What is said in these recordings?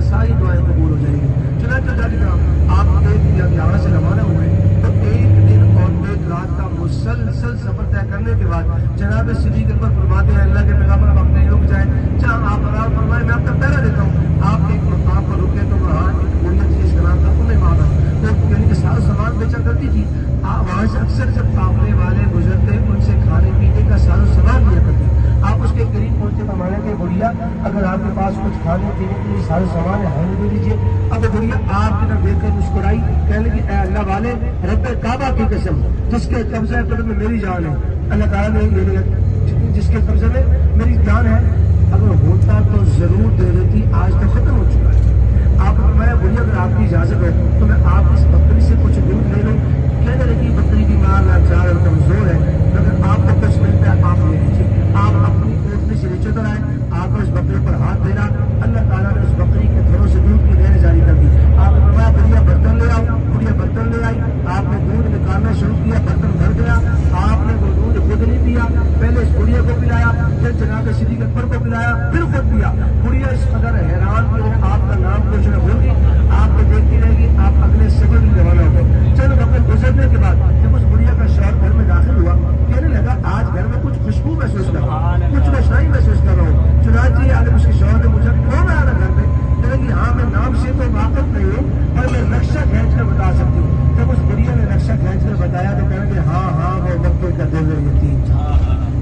सारी दुआएं कबूल हो जाएंगी। चुनांचे आप एक यहाँ से रवाना हुए तो एक दिन और एक रात का मुसलसल सफर तय करने के बाद जनाब सिद्दीक़ अकबर फरमाते हैं अल्लाह के पैगंबर आप अपने रुक जाए, जहाँ आप आराम फरमाए मैं आपका पहरा देता हूँ। आप एक मकाम पर रुके तो वहाँ एक बुढ़िया थी जिसका नाम था उम्मे मादा, तो यानी कि सारा सामान बेचा करती थी। वहाँ से अक्सर जब काफले वाले गुजरते उनसे खाने पीने का सारा सामान लिया करते। आप उसके करीब पहुंचे तो माना कि बुढ़िया अगर आपके पास कुछ खाने पीने के लिए सारे सामान है दे दीजिए। अब बुढ़िया आपकी तरफ देखकर मुस्कुराई, कहने लगी ऐ अल्लाह वाले रब्बे काबा की कसम जिसके कब्जे में मेरी जान है, अल्लाह ताला ने जिसके कब्जे में मेरी जान है, अगर होता तो जरूर दे देती, आज तो खत्म हो चुका है। आप मैं बुढ़िया अगर आपकी इजाजत है तो मैं आप इस बकरी से कुछ दूध ले लूँ। कहने लगी बकरी बीमार लाचार और कमजोर है, अगर आपको कुछ मिलता है आप ले लीजिए। आप अपनी ओटनी से नीचे उतर आए, आपको उस बकरी पर हाथ देना, अल्लाह ताला ने उस बकरी के थनों से दूध की नहरें जारी कर दी। आपने फरमाया बुढ़िया बर्तन ले आओ, बुढ़िया बर्तन ले आई। आपने दूध निकालना शुरू किया, बर्तन भर गया। आपने वो दूध खुद नहीं पिया, पहले इस बुढ़िया को पिलाया, फिर जनाब सिद्दीक़ अकबर को पिलाया, फिर खुद पिया। बुढ़िया इस कदर हैरान कि आपका नाम कुछ न भूल गई, आपको देखती रहेगी। आप अगले सफर में रवाना हो गए। चलो अपने गुजरने के बाद जब उस बुढ़िया का शौहर घर में दाखिल हुआ, कहने लगा आज घर में कुछ खुशबू महसूस कर रहा हूँ, कुछ रोशनाई महसूस कर रहा हूँ। चुनांचे आगे उसके शौहर ने मुझे कौन आया घर में, कहेगी हाँ मैं नाम से तो वाकफ नहीं हूँ और मैं नक्शा खींच कर बता सकती हूँ। जब उस बुढ़िया ने नक्शा खींच कर बताया तो कहेंगे हाँ हाँ वो मक्के का दिल यतीम था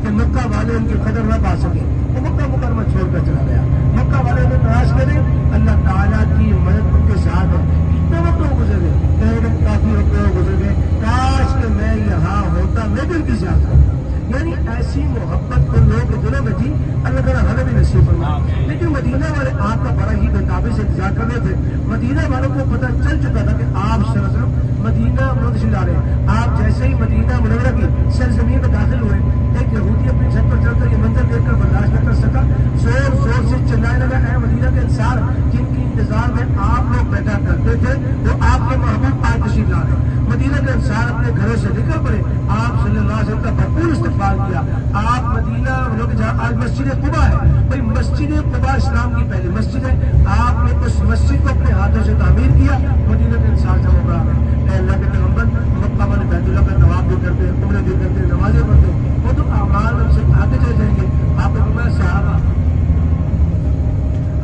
कि मक्का वाले उनकी कदर न पा सके, वो मक्का मुकरमा छोड़कर चला गया। मक्का वाले ने तलाश करे, अल्लाह ताला की मदद उनके साथ है। कितने वक्त गुजर गए, कहेंगे काफी वक्त गुजर गए, काश कि मैं यहाँ होता, मैं भी उनके साथ हूँ। यानी ऐसी मोहब्बत तो लोगों के दिलों में थी, अल्लाह ताला हमें भी नसीब फरमाए। लेकिन मदीना वाले आपका बड़ा ही बेताबी से इंतजार कर रहे थे। मदीना वालों को पता चल चुका था कि आप सल्लल्लाहु मदीना मुनव्वरा जा रहे हैं। आप जैसे ही मदीना मुनव्वरा की सरजमीन में दाखिल हुए, एक यहूदी अपनी छत पर चढ़कर ये मंजर देखकर बर्दाश्त न कर सका, जोर जोर से चिल्लाने लगा ऐ मदीना के इंसान जिनकी इंतजार में आप लोग बैठा करते थे वो आपके महबूब आज तशरीफ ला रहे। मदीना के इंसान अपने घरों से निकल पड़े, आप सल्लल्लाहु अलैहि वसल्लम का भरपूर इस्तकबाल किया। आप मदीना लोग जहाँ आज मस्जिद कुबा है, भाई मस्जिद कुबा इस्लाम की पहली मस्जिद है, आपने उस मस्जिद को अपने हाथों से तामीर किया। मदीना के इंसान जब उमरा है, अल्लाह के पैगंबर मक्का वाले बैतुल्लाह का तवाफ भी करते हैं, उम्रा भी करते हैं, नमाजें पढ़ते हैं, वो तो अमाल से आगे चले जाएंगे। आपने फरमाया साहबा,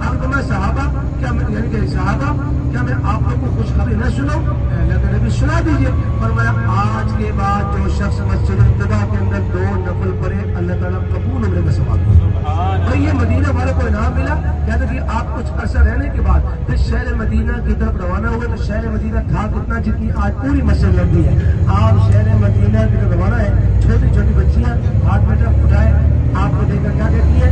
आपने फरमाया साहबा क्या मैं यानी कि साहबा क्या मैं आप लोग को खुशखबरी न सुनाऊं? अल्लाह के नबी सुना दीजिए। फरमाया आज के बाद जो शख्स मस्जिद कुबा के अंदर 2 नफल पढ़े अल्लाह ताला कबूल उम्र का सवाब और ये मदीना वालों को इनाम मिला। कहते कि आप कुछ अर्सा रहने के बाद फिर शहर मदीना की तरफ रवाना हुए तो शहर मदीना था कितना जितनी आज पूरी मस्जिद लगती है। आप शहर मदीना की तरफ रवाना है, छोटी छोटी बच्चियां हाथ में तरफ उठाए आपको देखकर क्या कहती है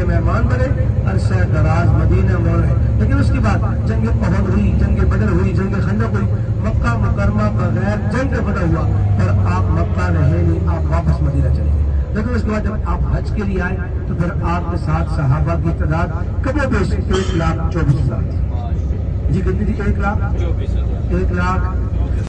मेहमान बने अरसा दराज मदीना में रहे। लेकिन उसके बाद जंग उहद हुई, जंग बदर हुई, जंग खंदक हुई, मक्का मुकरमा बगैर जंग बना हुआ पर आप मक्का रहे नहीं, आप वापस मदीना चले। लेकिन उसके बाद जब आप हज के लिए आए तो फिर आपके साथ सहाबा की तादाद कबो 1,24,000 थी। जी कितनी थी? 1,24,000